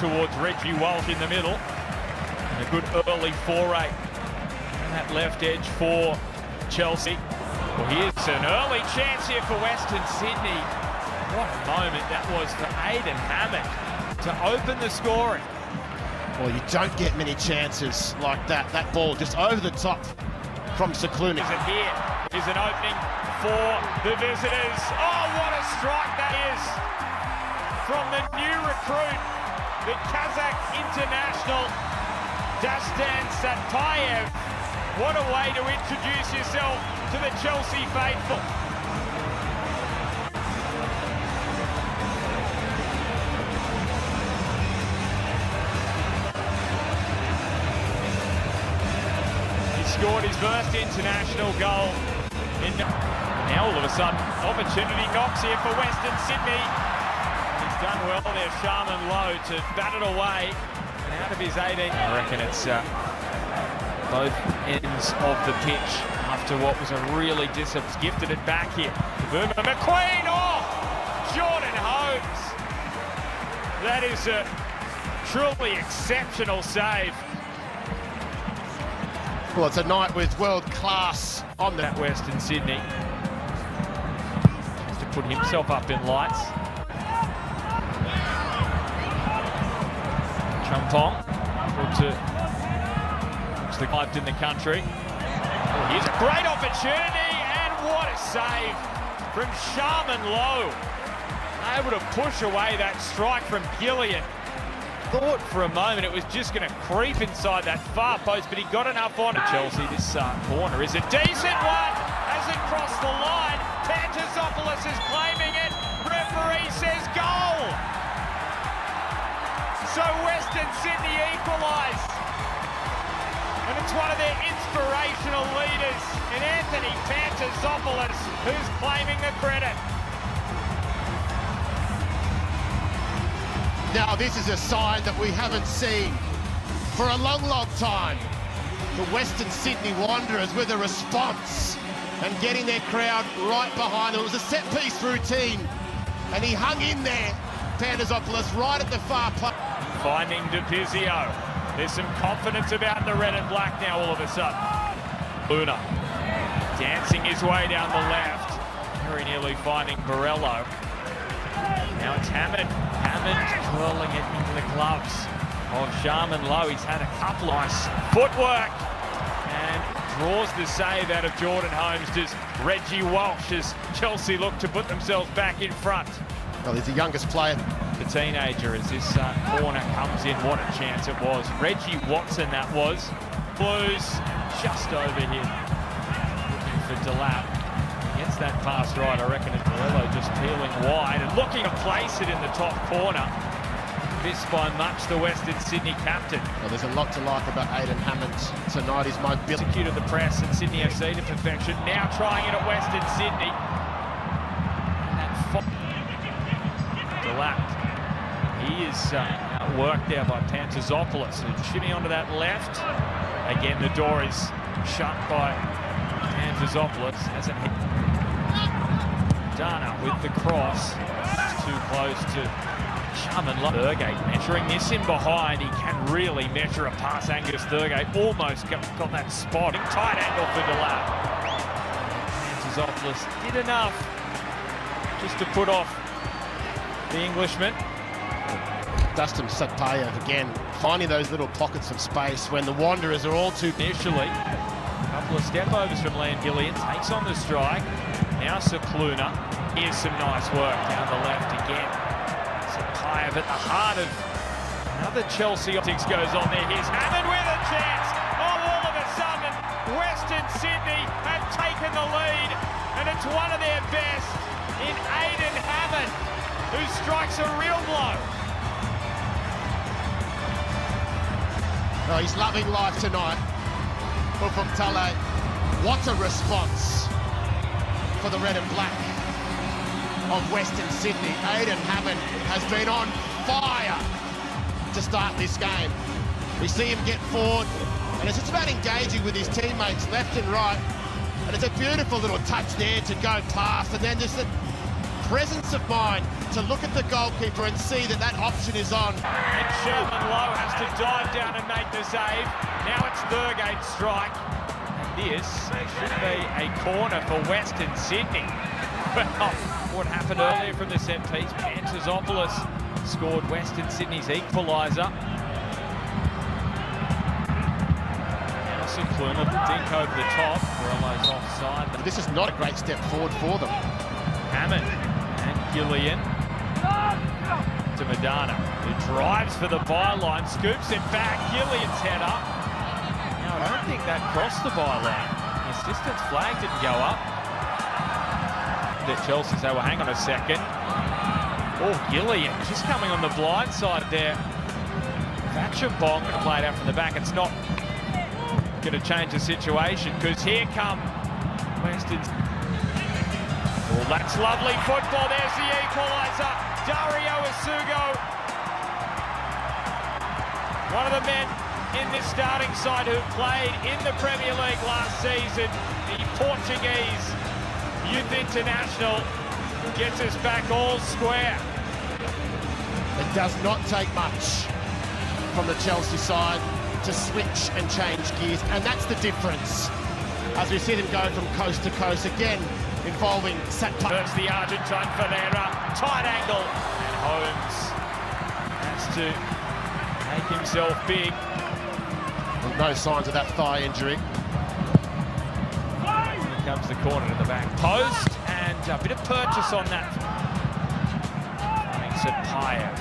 towards Reggie Walsh in the middle. And a good early foray on that left edge for Chelsea. Well, here's an early chance here for Western Sydney. What a moment that was for Aiden Hammond to open the scoring. Well, you don't get many chances like that. That ball just over the top from Cicluna. Is it here? Is an opening for the visitors. Oh, what a strike that is from the new recruit, the Kazakh international, Dastan Satayev. What a way to introduce yourself to the Chelsea faithful. Scored his first international goal. Now all of a sudden, opportunity knocks here for Western Sydney. He's done well there, Charmin Low, to bat it away and out of his 18. I reckon it's both ends of the pitch after what was a really gifted it back here. Boomer McQueen, oh! Jordan Holmes. That is a truly exceptional save. Well, it's a night with world class on that Western Sydney. Has to put himself up in lights. Champong, looks the climbed in the country. Oh, here's a great opportunity, and what a save from Charmin Low. Able to push away that strike from Gillian. Thought for a moment it was just going to creep inside that far post, but he got enough on it. Chelsea, this corner is a decent one. Has it crossed the line? Pantasopoulos is claiming it. Referee says goal. So Western Sydney equalise. And it's one of their inspirational leaders in Anthony Pantasopoulos who's claiming the credit. Now this is a sign that we haven't seen for a long, long time. The Western Sydney Wanderers with a response and getting their crowd right behind them. It was a set-piece routine and he hung in there, Pantasopoulos, right at the far post. Finding DePizio. There's some confidence about the red and black now all of a sudden. Luna dancing his way down the left. Very nearly finding Borello. Now it's Hammond. Hammond curling it into the gloves of Charmin Low. He's had a couple of nice footwork and draws the save out of Jordan Holmes. Does Reggie Walsh as Chelsea look to put themselves back in front. Well, he's the youngest player. The teenager as this corner comes in. What a chance it was. Reggie Watson that was. Blues just over here. Looking for Delap. Gets that pass right, I reckon it's Borello just peeling wide and looking to place it in the top corner. Missed by much the Western Sydney captain. Well, there's a lot to like about Aiden Hammond tonight. His mobility. Executed the press at Sydney FC to perfection. Now trying it at Western Sydney. And that Delap. He is outworked there by Pantasopoulos. Shimmy onto that left. Again, the door is shut by Pantasopoulos. Hasn't hit. Dana with the cross. It's too close to Charmin Low. Thurgate measuring this in behind. He can really measure a pass. Angus Thurgate almost got that spot. Tight angle for Delap. Pantasopoulos did enough just to put off the Englishman. Dastan Satayev again, finding those little pockets of space when the Wanderers are all too... Initially, a couple of step-overs from Liam Gillian, takes on the strike. Now Cicluna. Here's some nice work down the left again. Satayev at the heart of another Chelsea optics goes on there. Here's Hammond with a chance. Oh, all of a sudden, Western Sydney have taken the lead, and it's one of their best in Aiden Hammond, who strikes a real blow. Oh, he's loving life tonight. From Tale, what a response for the red and black of Western Sydney. Aiden Hammond has been on fire to start this game. We see him get forward, and it's just about engaging with his teammates left and right. And it's a beautiful little touch there to go past, and then just the presence of mind to look at the goalkeeper and see that that option is on. And Sherman Lowe has to dive down and make the save. Now it's Thurgate's strike. And this should be a corner for Western Sydney. Well, what happened earlier from the set piece, Pantazopoulos scored Western Sydney's equaliser. Cluna dink over the top, Morello's offside. This is not a great step forward for them. Hammond and Gillian to Madana, who drives for the byline, scoops it back, Gillian's header. Now I don't think that crossed the byline. The assistant's flag didn't go up. That Chelsea say, well, hang on a second. Oh, Gillian just coming on the blind side there. Vatchabong going to play it out from the back. It's not going to change the situation, because here come Western's. Oh, that's lovely football. There's the equaliser. Dario Asugo, one of the men in this starting side who played in the Premier League last season. The Portuguese youth international gets us back all square. It does not take much from the Chelsea side to switch and change gears, and that's the difference as we see them go from coast to coast again, involving Satpa. First the Argentine Ferreira, tight angle, and Holmes has to make himself big. With no signs of that thigh injury. Here comes the corner to the back post, and a bit of purchase on that. Sapayev.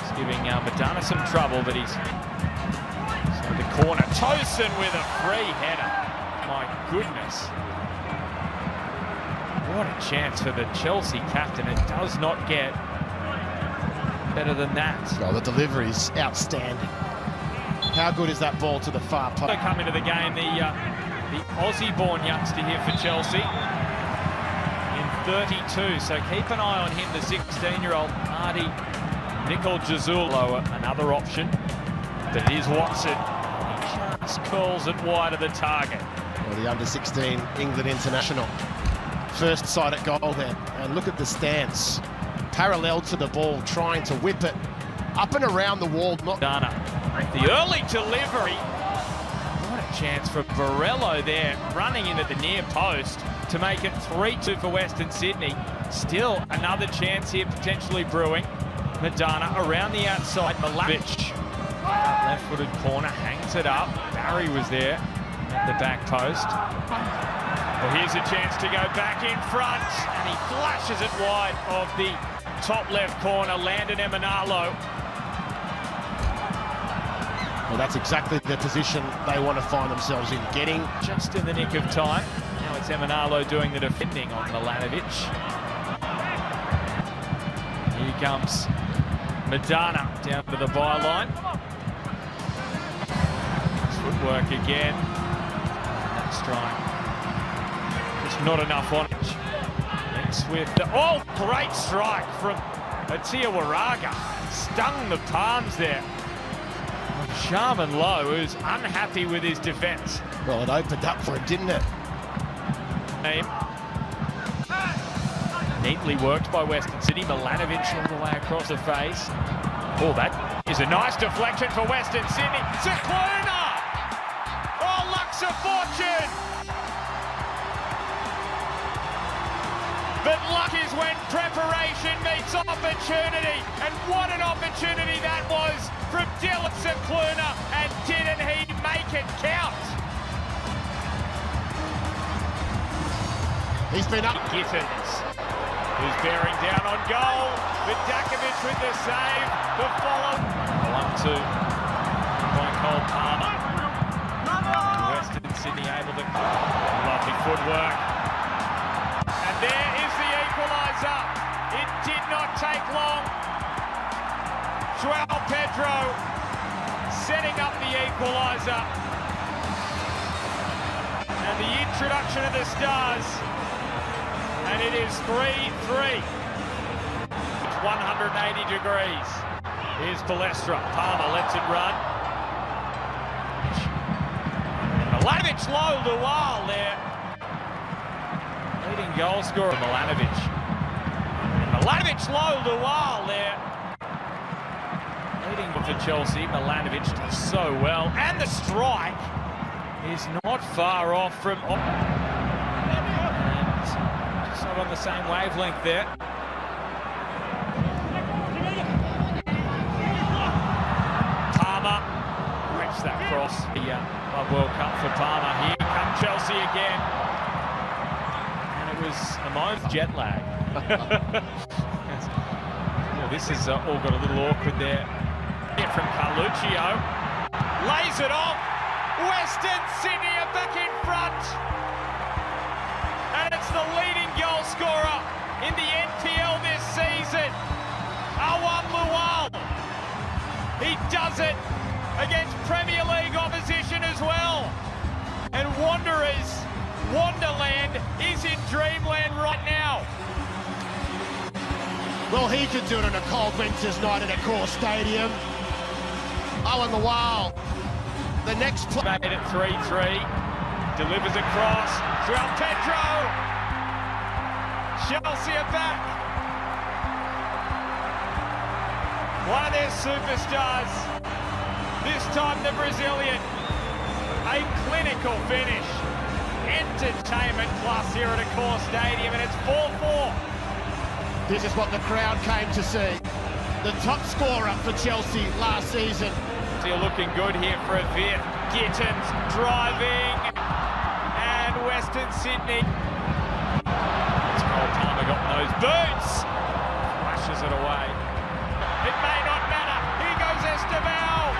He's giving Madana some trouble, but he's the corner. Tosin with a free header. My goodness. What a chance for the Chelsea captain. It does not get better than that. Well, the delivery's outstanding. How good is that ball to the far post? Come into the game, the Aussie-born youngster here for Chelsea in 32. So keep an eye on him, the 16-year-old Marty Nicol-Jazzulo, another option. But it is Watson. Just calls it wide of the target. Well, the under-16 England international. First sight at goal there. And look at the stance. Parallel to the ball, trying to whip it up and around the wall. Dana. The early delivery. What a chance for Borrello there, running in at the near post to make it 3-2 for Western Sydney. Still another chance here, potentially brewing. Madana around the outside. Milovic. Left-footed corner, hangs it up. Barry was there at the back post. Well, here's a chance to go back in front, and he flashes it wide of the top left corner. Landon Emanalo. Well, that's exactly the position they want to find themselves in, getting just in the nick of time. Now it's Emanalo doing the defending on Milanovic. Here comes Madana down to the byline. Footwork again. That strike. Just not enough on it. Next with the great strike from Atia Waraga. Stung the palms there. Sharman Lowe, who's unhappy with his defence. Well, it opened up for him, didn't it? Neatly worked by Western City. Milanovic all the way across the face. Oh, that is a nice deflection for Western Sydney. Cicluna! Oh, luck's a fortune! But luck is when preparation meets opportunity. And what an opportunity that was from Dylan Cicluna. And didn't he make it count? He's been up. Gittins, who's bearing down on goal. Vidakovic with the save. The follow. 1-2 by Cole Palmer. Western Sydney able to. Lovely footwork. And there is the equaliser. It did not take long. João Pedro setting up the equaliser. And the introduction of the Stars. And it is 3-3. It's 180 degrees. Here's Balestra. Palmer lets it run. Milanovic low Lual there. Leading goal scorer Milanovic. Milanovic low, Joao there. Leading for Chelsea, Milanovic does so well. And the strike is not far off from... And just not on the same wavelength there. Palmer reached that cross. The World Cup for Palmer. Here come Chelsea again. And it was a moment of jet lag. Well, this has all got a little awkward there. Here from Carluccio. Lays it off. Western Sydney are back in front. And it's the leading goal scorer in the NPL this season. Joao. He does it against Premier League opposition as well. And Wanderers, Wonderland is in dreamland right now. Well, he could do it on a cold winter's night at a core stadium. Joao, the next play. Made it 3-3. Delivers across. João Pedro. Chelsea are back. One of their superstars. This time the Brazilian. A clinical finish. Entertainment plus here at a core stadium, and it's 4-4. This is what the crowd came to see. The top scorer for Chelsea last season. They're looking good here for a fifth. Gittins driving, and Western Sydney. It's Cole Palmer got those boots. Flashes it away. It may not matter. Here goes Esteban.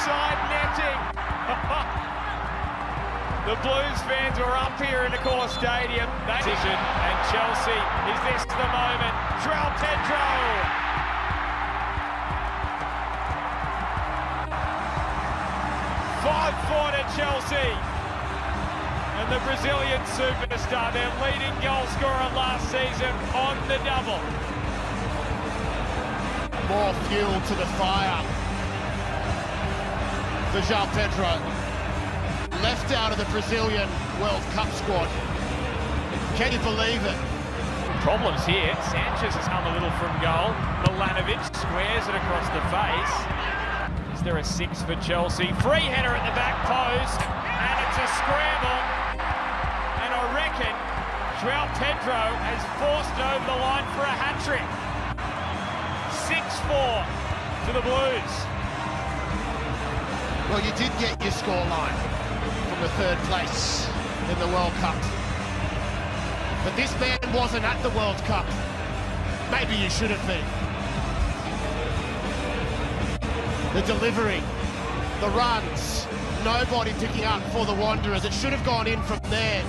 Side netting. The Blues fans were up here in the core stadium. Decision, and Chelsea, is this the moment? João Pedro. 5-4 to Chelsea. And the Brazilian superstar, their leading goal scorer last season, on the double. More fuel to the fire for João Pedro. Left out of the Brazilian World Cup squad. Can you believe it? Problems here. Sanchez has come a little from goal. Milanovic squares it across the face. Is there a six for Chelsea? Free header at the back post. And it's a scramble. And I reckon João Pedro has forced over the line for a hat-trick. 6-4 to the Blues. Well, you did get your scoreline from the third place in the World Cup. But this man wasn't at the World Cup. Maybe you should have been. The delivery, the runs, nobody picking up for the Wanderers. It should have gone in from there.